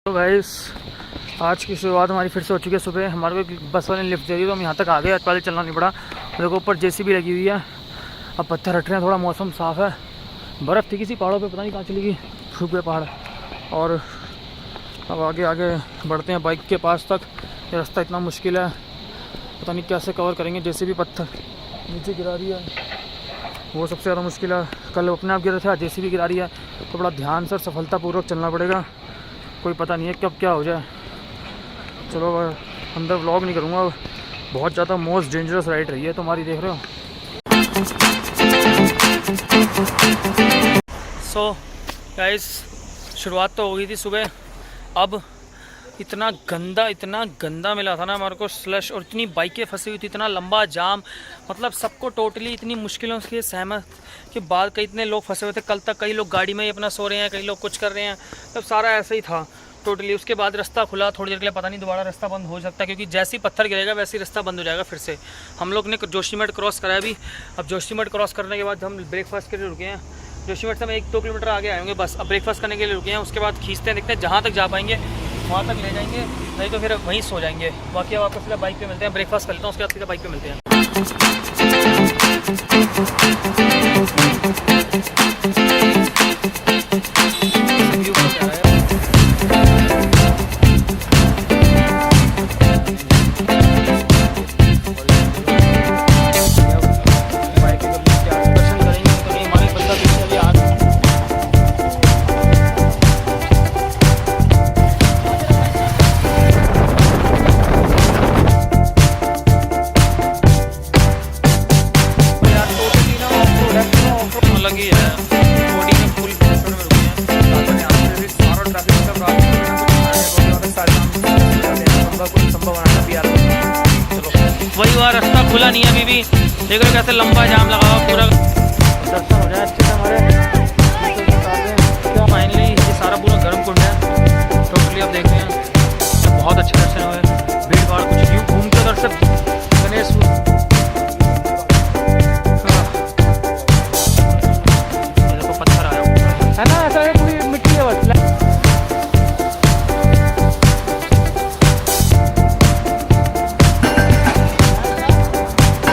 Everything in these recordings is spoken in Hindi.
तो गाइस आज की शुरुआत हमारी फिर से हो चुकी है। सुबह हमारे को बस वाले ने लिफ्ट दे दी तो हम यहाँ तक आ गए। पैदल चलना नहीं पड़ा। देखो ऊपर जेसीबी लगी हुई है। अब पत्थर हट रहे हैं, थोड़ा मौसम साफ़ है। बर्फ़ थी किसी पहाड़ों पे, पता नहीं कहाँ चली गई, सूख गए पहाड़। और अब आगे आगे बढ़ते हैं बाइक के पास तक। ये रास्ता इतना मुश्किल है, पता नहीं कैसे कवर करेंगे। जेसीबी पत्थर नीचे गिरा रही है, वो सबसे ज़्यादा मुश्किल है। कल अपने आप गिर रहे थे, आज जेसीबी गिरा रही है, तो बड़ा ध्यान से और सफलतापूर्वक चलना पड़ेगा। कोई पता नहीं है कब क्या हो जाए। चलो अंदर व्लॉग नहीं करूँगा। बहुत ज़्यादा मोस्ट डेंजरस राइड रही है तुम्हारी, देख रहे हो। सो गाइस शुरुआत तो हो गई थी सुबह। अब इतना गंदा मिला था ना हमारे को स्लश, और इतनी बाइकें फंसी हुई थी, इतना लंबा जाम। मतलब सबको टोटली इतनी मुश्किलों के सहमत के बाद कई इतने लोग फंसे हुए थे। कल तक कई लोग गाड़ी में ही अपना सो रहे हैं, कई लोग कुछ कर रहे हैं, तब सारा ऐसे ही था टोटली। उसके बाद रास्ता खुला थोड़ी देर के लिए, पता नहीं दोबारा रास्ता बंद हो सकता है, क्योंकि जैसे ही पत्थर गिरेगा वैसे ही रास्ता बंद हो जाएगा फिर से। हम लोग ने जोशीमठ क्रॉस कराया अभी। अब जोशीमठ क्रॉस करने के बाद हम ब्रेकफास्ट के लिए रुके हैं। जोशीमठ से हम 1-2 किलोमीटर आगे आएंगे बस। अब ब्रेकफास्ट करने के लिए रुके हैं, उसके बाद खींचते हैं, देखते हैं जहाँ तक जा पाएंगे वहाँ तक ले जाएंगे, नहीं तो फिर वहीं सो जाएंगे। बाकी अब आपको सीधा बाइक पे मिलते हैं। ब्रेकफास्ट कर लेता हूँ, उसके बाद सीधा बाइक पे मिलते हैं। लगी है बॉडी में फुल प्रेशर में रुके हैं। सारा ट्रैफिक सब रात कुछ संभव बनाना भी आ रहा है। चलो वही हुआ, रास्ता खुला नहीं है अभी भी। देख रहे हो कैसे लंबा जाम लगा हुआ पूरा। दर्शन हो जाए अच्छे से हमारे। फाइनली ये सारा पूरा गर्म कुंड है टोटली। अब देखते हैं बहुत अच्छे दर्शन हुए। भीड़ भाड़ कुछ यूँ घूम के उधर से गणेश है ना, ऐसा है पूरी मिट्टी है बस।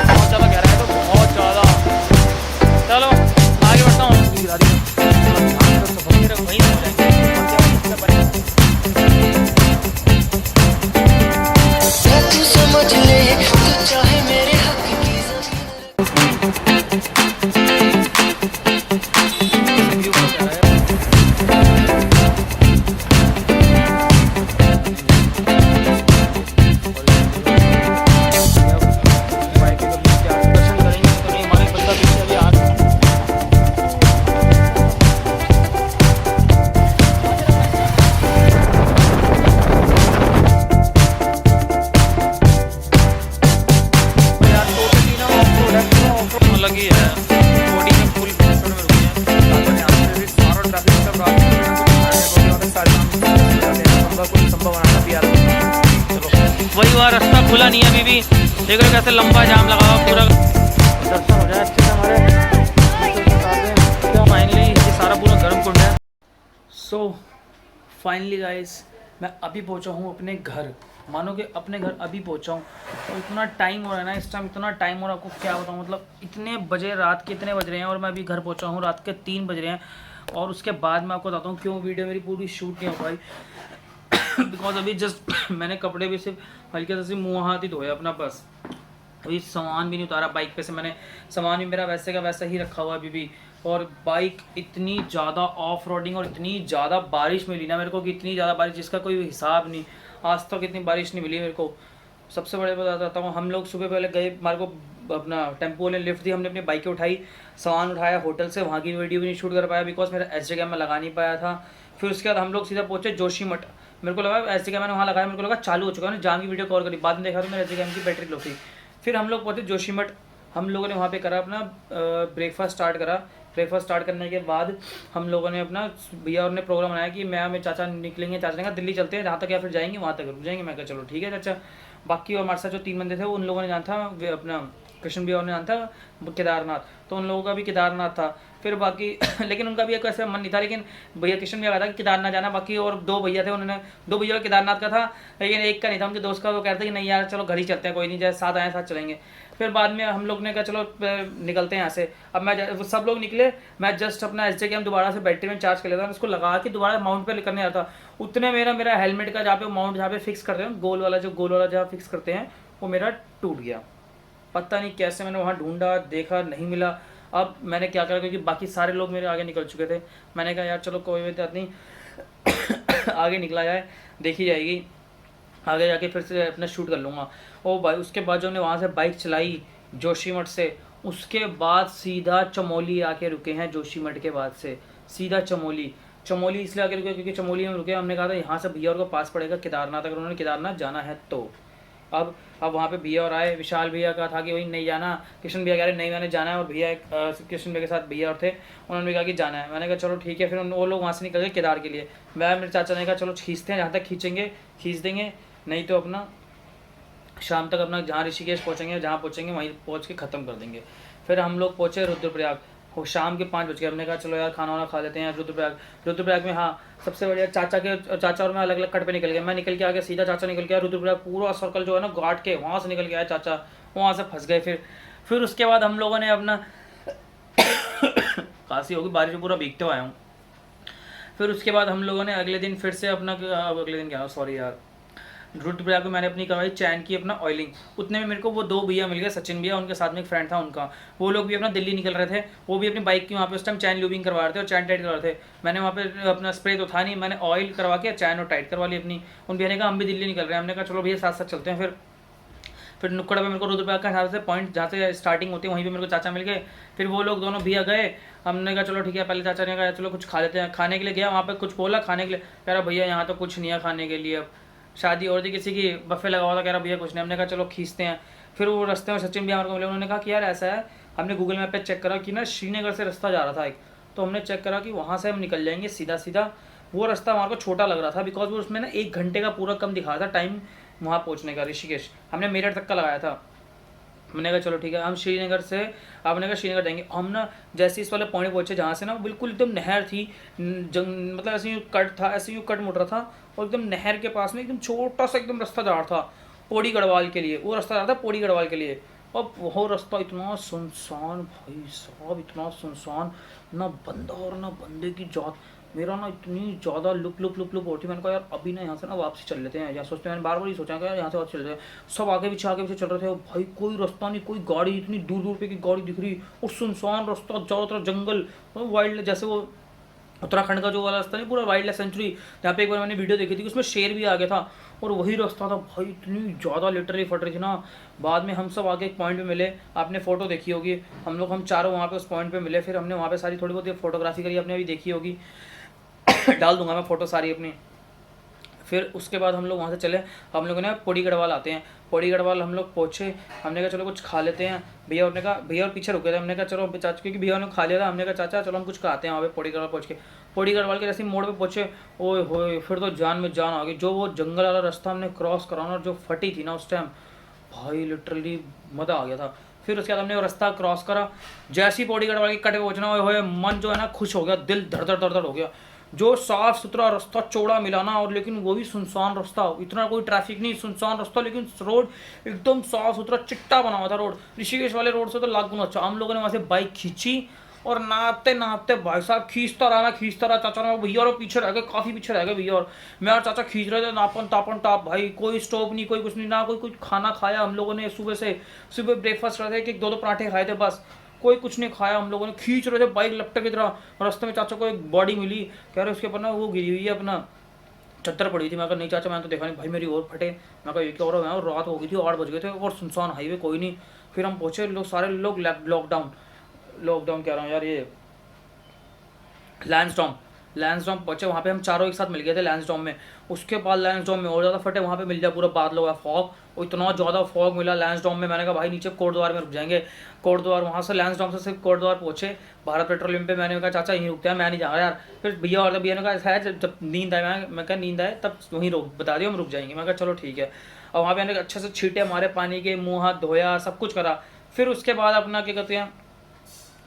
बहुत ज़्यादा गहरा है, तो बहुत ज़्यादा। चलो आगे बढ़ता हूँ। वहीं हो जाएंगे। तू समझ ले, तू चाहे मेरे हक की लगी है बॉडी में फुल प्रेशर में रुके हैं। सारा ट्रैफिक सब रात कुछ संभव बनाना भी आ रहा है। चलो वही हुआ, रास्ता खुला नहीं है अभी भी। देख रहे हो कैसे लंबा जाम लगा हुआ पूरा। दर्शन हो जाए अच्छे से हमारे। फाइनली ये सारा पूरा गर्म कुंड है। सो फाइनली गाइस मैं अभी पहुंचा हूं अपने घर। मानो कि अपने घर अभी पहुंचा हूं। और इतना टाइम हो रहा है ना इस टाइम, इतना टाइम हो रहा है, आपको क्या बताऊं। मतलब इतने बजे, रात के इतने बज रहे हैं और मैं अभी घर पहुंचा हूं। रात के 3 बज रहे हैं। और उसके बाद मैं आपको बताता हूँ क्यों वीडियो मेरी पूरी शूट नहीं हो पाई। बिकॉज अभी जस्ट मैंने कपड़े भी सिर्फ हल्के से मुँह हाथ ही धोया अपना, बस। अभी सामान भी नहीं उतारा बाइक पे से मैंने। सामान भी मेरा वैसे का वैसा ही रखा हुआ अभी भी। और बाइक इतनी ज़्यादा ऑफ रोडिंग और इतनी ज़्यादा बारिश मिली ना मेरे को, कि इतनी ज़्यादा बारिश जिसका कोई हिसाब नहीं। आज तक इतनी बारिश नहीं मिली मेरे को। सबसे बड़े बताता हूँ, हम लोग सुबह पहले गए, हमारे को अपना टेम्पो वाले लिफ्ट दी, हमने अपनी बाइकें उठाई, सामान उठाया होटल से। वहाँ की वीडियो भी नहीं शूट कर पाया बिकॉज मेरा एसडी कैम में लगा नहीं पाया था। फिर उसके बाद हम लोग सीधा पहुँचे जोशीमठ। मेरे को लगा एसडी कैम मैंने वहाँ लगाया, मेरे को लगा चालू हो चुका है, जाम की वीडियो कॉल करी। बाद में देखा तो मेरे एसडी कैम की बैटरी लो थी। फिर हम लोग पहुँचे जोशीमठ। हम लोगों ने वहाँ पे करा अपना ब्रेकफास्ट स्टार्ट करा। ब्रेकफास्ट स्टार्ट करने के बाद हम लोगों ने अपना, भैया और ने प्रोग्राम बनाया कि मैं मेरे चाचा निकलेंगे, चाचा ने कहा दिल्ली चलते हैं, जहाँ तक या फिर जाएंगे वहाँ तक रुक जाएंगे। मैं कहा चलो ठीक है चाचा। बाकी और हमारे साथ जो 3 बंदे थे उन लोगों ने जाना था अपना कृष्ण भैया ने आना था केदारनाथ, तो उन लोगों का भी केदारनाथ था। फिर बाकी लेकिन उनका भी एक ऐसा मन नहीं था, लेकिन भैया कृष्ण भैया कहा था कि केदारनाथ जाना। बाकी और 2 भैया थे, उन्होंने 2 भैया का केदारनाथ का था, लेकिन एक का नहीं था, उनके दोस्त का। वो कहते कि नहीं यार चलो घर ही चलते हैं, कोई नहीं, जैसे साथ आए साथ चलेंगे। फिर बाद में हम लोग ने कहा चलो निकलते हैं यहाँ से। अब मैं सब लोग निकले, मैं जस्ट अपना SJ दोबारा से बैटरी में चार्ज कर लेता हूँ, उसको लगा के दोबारा माउंट पे करने आता। उतने मेरा हेलमेट का जहाँ पे माउंट जहाँ पे फिक्स करते हैं गोल वाला जहाँ फिक्स करते हैं, वो मेरा टूट गया। पता नहीं कैसे मैंने वहाँ ढूंढा, देखा, नहीं मिला। अब मैंने क्या करा, क्योंकि बाकी सारे लोग मेरे आगे निकल चुके थे, मैंने कहा यार चलो कोई बात नहीं आगे निकला जाए, देखी जाएगी, आगे जाके फिर से अपना शूट कर लूँगा। ओ भाई, उसके बाद जो हमने वहाँ से बाइक चलाई जोशीमठ से, उसके बाद सीधा चमोली आके रुके हैं। जोशीमठ के बाद से सीधा चमोली इसलिए आके रुके क्योंकि चमोली में रुके। हमने कहा था यहाँ से भैया और को पास पड़ेगा केदारनाथ, अगर उन्होंने केदारनाथ जाना है तो। अब वहाँ पे भैया और आए, विशाल भैया का था कि वही नहीं जाना, कृष्ण भैया कह रहे नहीं मैंने जाना है, और भैया कृष्ण भैया के साथ भैया और थे, उन्होंने भी कहा कि जाना है। मैंने कहा चलो ठीक है। फिर वो लोग वहाँ से निकल गए केदार के लिए। मैं मेरे चाचा ने कहा चलो खींचते हैं, जहाँ तक खींचेंगे खींच देंगे, नहीं तो अपना शाम तक अपना जहाँ ऋषिकेश पहुँचेंगे, जहाँ पहुँचेंगे वहीं पहुँच के ख़त्म कर देंगे। फिर हम लोग पहुँचे रुद्रप्रयाग, हो शाम के 5 बज गए। हमने कहा चलो यार खाना वाना खा लेते हैं रुद्रप्रयाग में। हाँ, सबसे बढ़िया चाचा और मैं अलग अलग कट पे निकल गए। मैं निकल के आ गया सीधा, चाचा निकल गया रुद्रप्रयाग, पूरा सर्कल जो है ना घाट के वहाँ से निकल के आया चाचा, वहाँ से फंस गए। फिर उसके बाद हम लोगों ने अपना खांसी होगी, बारिश में पूरा भीगते हुए आया हूँ। फिर उसके बाद हम लोगों ने अगले दिन फिर से अपना अगले दिन क्या, सॉरी यार, रुद्रप्रयाग में मैंने अपनी करवाई चैन की अपना ऑयलिंग। उतने में मेरे को वो 2 भैया मिल गए, सचिन भैया, उनके साथ में एक फ्रेंड था उनका, वो लोग भी अपना दिल्ली निकल रहे थे। वो भी अपनी बाइक की वहाँ पे उस टाइम चैन ल्यूबिंग करवा रहे थे और चैन टाइट करवा रहे थे। मैंने वहाँ पे अपना स्प्रे तो था नहीं, मैंने ऑयल करवा के चैन और टाइट करवा ली अपनी। उन भैया ने कहा हम भी दिल्ली निकल रहे हैं। हमने कहा चलो भैया साथ साथ चलते हैं। फिर नुक्कड़ पे मेरे को रुद्रप्रयाग का हिसाब से पॉइंट जहाँ से स्टार्टिंग होती है वहीं पे मेरे को चाचा मिल गए। फिर वो लोग दोनों भैया गए। हमने कहा चलो ठीक है, पहले चाचा ने कहा चलो कुछ खा लेते हैं। खाने के लिए गया, वहाँ पे कुछ बोला खाने के लिए, कह रहा भैया यहाँ तो कुछ नहीं है खाने के लिए, अब शादी और थी किसी की, बफे लगा हुआ था, कह रहा भैया कुछ नहीं। हमने कहा चलो खींचते हैं। फिर वो रास्ते में सचिन भैया हमारे को मिले, उन्होंने कहा कि यार ऐसा है, हमने गूगल मैप पे चेक करा कि ना श्रीनगर से रास्ता जा रहा था एक, तो हमने चेक करा कि वहाँ से हम निकल जाएंगे सीधा सीधा। वो रास्ता हमारे को छोटा लग रहा था, बिकॉज वो उसमें ना 1 घंटे का पूरा कम दिखा रहा था टाइम वहाँ पहुँचने का। ऋषिकेश हमने मेरठ तक का लगाया था। हमने कहा चलो ठीक है, हम श्रीनगर से, आपने कहा श्रीनगर जाएंगे। हम ना जैसे इस वाले पॉइंट पहुँचे जहाँ से ना बिल्कुल एकदम नहर थी, मतलब ऐसे यूँ कट था, ऐसे यूँ कट मुड़ रहा था, और एकदम नहर के पास में एकदम छोटा सा एकदम रास्ता जा रहा था पौड़ी गढ़वाल के लिए। वो रास्ता जा रहा था पौड़ी गढ़वाल के लिए। अब वो रास्ता इतना सुनसान भाई साहब, इतना सुनसान, ना बंदा और ना बंदे की जात। मेरा ना इतनी ज़्यादा लुप होती, मैंने कहा यार अभी ना यहाँ से ना वापसी चल लेते हैं। या सोचते हैं, मैंने बार बार ही सोचा कि यार यहाँ से वापस चल रहे हैं। सब आगे पीछे चल रहे थे भाई, कोई रास्ता नहीं, कोई गाड़ी, इतनी दूर दूर पे की गाड़ी दिख रही, और सुनसान रास्ता, चारों तरफ जंगल, वाइल्ड, जैसे वो उत्तराखंड का जो वाला रास्ता नहीं, पूरा वाइल्ड लाइफ सेंचुरी, जहाँ पे एक बार मैंने वीडियो देखी थी उसमें शेर भी आ गया था, और वही रास्ता था भाई। इतनी ज़्यादा लिटरली फट रही थी ना। बाद में हम सब आगे एक पॉइंट पे मिले, आपने फ़ोटो देखी होगी, हम चारों वहाँ पे उस पॉइंट पे मिले। फिर हमने वहाँ पे सारी थोड़ी बहुत फोटोग्राफी करी, आपने भी देखी होगी डाल दूंगा मैं फ़ोटो सारी अपनी। फिर उसके बाद हम लोग वहाँ से चले, हम लोगों ने पौड़ी गढ़वाल आते हैं। पौड़ी गढ़वाल हम लोग पहुँचे, हमने कहा चलो कुछ खा लेते हैं। भैया और ने कहा, भैया और पीछे रुके थे, हमने कहा चलो चाचा, क्योंकि भैया ने खा लिया था, हमने कहा चाचा चलो हम कुछ खाते हैं वहाँ पे। पौड़ी गढ़वाल पहुँच के, पौड़ी गढ़वाल के जैसे मोड़ पे पहुँचे, ओए होए फिर तो जान में जान आ गई। जो वो जंगल वाला रास्ता हमने क्रॉस कराना, जो फटी थी ना उस टाइम, भाई लिटरली मज़ा आ गया था। फिर उसके बाद हमने वो रास्ता क्रॉस करा, जैसी पौड़ी गढ़वाल के कट पे पहुँचना हो, मन जो है ना खुश हो गया, दिल धड़ धड़ हो गया। जो साफ सुथरा रास्ता चौड़ा मिला ना, और लेकिन वो भी सुनसान रास्ता, इतना कोई ट्रैफिक नहीं, सुनसान रास्ता, लेकिन रोड एकदम साफ सुथरा चिट्टा बना हुआ था रोड। ऋषिकेश वाले रोड से तो लाख गुना अच्छा। हम लोगों ने वहाँ से बाइक खींची, और नापते नापते भाई साहब खींचता रहा, चाचा ने, भैया और पीछे रह गए, काफ़ी पीछे रह गए भैया, और मैं और चाचा खींच रहे थे नापन तापन टाप भाई। कोई स्टॉप नहीं, कोई कुछ नहीं, ना कोई कुछ खाना खाया हम लोगों ने। सुबह ब्रेकफास्ट रहे थे कि 2 पराठे खाए थे बस, कोई कुछ नहीं खाया हम लोगों ने। खींच रहे थे बाइक लपटे की तरह। रास्ते में चाचा को एक बॉडी मिली, कह रहे उसके ऊपर ना वो गिरी हुई है, अपना चद्दर पड़ी थी। मैं कहा नहीं चाचा मैंने तो देखा नहीं। भाई मेरी और फटे। मैं कहा ये क्या हो रहा है, और रात हो गई थी, 8 बज गए थे, और सुनसान हाईवे, कोई नहीं। फिर हम पहुँचे, लोग सारे लोग लॉकडाउन कह रहा हूँ यार, ये लैंसडॉम पहुँचे। वहाँ पे हम चारों एक साथ मिल गए थे लैंसडॉम में। उसके बाद लैंसडॉम में और ज़्यादा फटे, वहाँ पे मिल जाए पूरा बादल हुआ फॉग, और इतना ज़्यादा फॉग मिला लैंसडॉम में। मैंने कहा भाई नीचे कोटद्वार में रुक जाएंगे। कोटद्वार, वहाँ से लैंसडॉम से सिर्फ कोटद्वार पहुँचे, भारत पेट्रोलियम पे। मैंने कहा चाचा यहीं रुकते हैं, मैं नहीं जा रहा यार। फिर भैया ने कहा ऐसा है जब नींद आए, मैं कहा नींद आए तब वहीं बता दियो हम रुक जाएंगे। मैं कहा चलो ठीक है। और वहाँ पे अच्छे से छींटे मारे पानी के, मुँह हाथ धोया, सब कुछ करा। फिर उसके बाद अपना क्या कहते हैं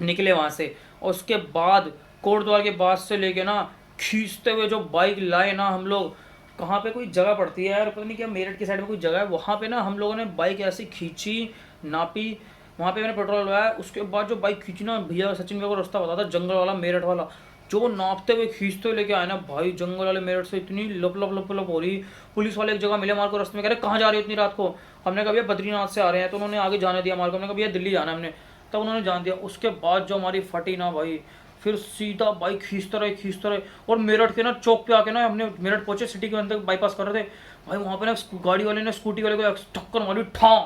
निकले वहाँ से, और उसके बाद कोट द्वार के बाद से लेके ना खींचते हुए जो बाइक लाए ना हम लोग, कहाँ पे कोई जगह पड़ती है यार, पता नहीं क्या मेरठ की साइड में कोई जगह है, वहाँ पे ना हम लोगों ने बाइक ऐसी खींची, नापी, वहाँ पे मैंने पेट्रोल लगाया। उसके बाद जो बाइक खींची ना भैया, सचिन भैया को रास्ता पता था, जंगल वाला मेरठ वाला, जो नापते हुए खींचते हुए लेके आए ना भाई, जंगल वाले मेरठ से इतनी लप लप लप लप हो रही। पुलिस वाले एक जगह मिले हमारे को रास्ते में, कह रहे कहाँ जा रहे हो इतनी रात को। हमने कहा भैया बद्रीनाथ से आ रहे हैं, तो उन्होंने आगे जाने दिया हमारे को। हमने कहा भैया दिल्ली जाना है हमने, तब उन्होंने जान दिया। उसके बाद जो हमारी फटी ना भाई, फिर सीधा बाइक खींचते रहे, और मेरठ के ना चौक पे आके ना हमने मेरठ पहुंचे, सिटी के अंदर बाईपास कर रहे थे भाई, वहाँ पे ना गाड़ी वाले ने स्कूटी वाले को टक्कर मारी, ठा,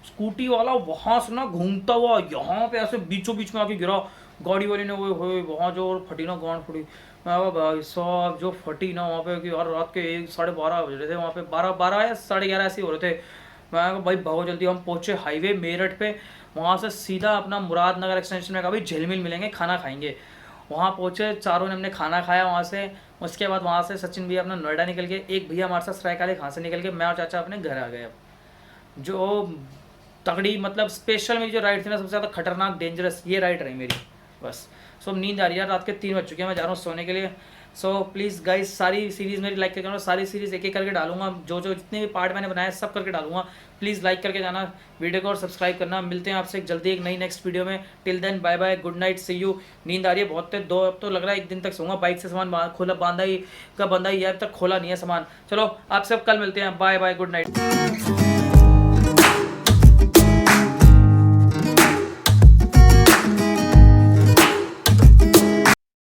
स्कूटी वाला वहां से ना घूमता हुआ यहाँ पे ऐसे बीचों बीच में आके गिरा, गाड़ी वाले ने वो हुए वहाँ जो और फटी ना गांड फटी। मैं कहा भाई साहब जो फटी ना वहाँ पे, कि यार रात के 1 साढ़े 12 बज रहे थे वहाँ पे, 12 या 11:30 ऐसे हो रहे थे। मैं कहा भाई भागो जल्दी। हम पहुंचे हाईवे मेरठ पे, वहाँ से सीधा अपना मुरादनगर एक्सटेंशन में कहा भाई झिलमिल मिलेंगे, खाना खाएंगे। वहाँ पहुँचे, चारों ने हमने खाना खाया वहाँ से। उसके बाद वहाँ से सचिन भैया अपना नोएडा निकल गए, एक भैया हमारे साथ सराय काले खां से निकल गए, मैं और चाचा अपने घर आ गए। अब जो तगड़ी मतलब स्पेशल मेरी जो राइड थी ना, सबसे ज़्यादा खतरनाक डेंजरस ये राइड रही मेरी बस। सो अब नींद आ रही है, रात के 3 बज चुके हैं, मैं जा रहा हूँ सोने के लिए। सो प्लीज़ गाइज सारी सीरीज़ मेरी लाइक करके, सारी सीरीज़ एक एक करके डालूंगा, जो जो जितने भी पार्ट मैंने बनाए सब करके डालूंगा। प्लीज़ लाइक करके जाना वीडियो को और सब्सक्राइब करना। मिलते हैं आपसे जल्दी एक नई नेक्स्ट वीडियो में। Till then bye bye, good night, see you. नींद आ रही है बहुत, दो अब तो लग रहा है 1 दिन तक सोऊंगा। बाइक से सामान खोला बांधा ही का बंधा ही है, अब तक खोला नहीं है सामान। चलो आप सब कल मिलते हैं, बाय बाय, गुड नाइट।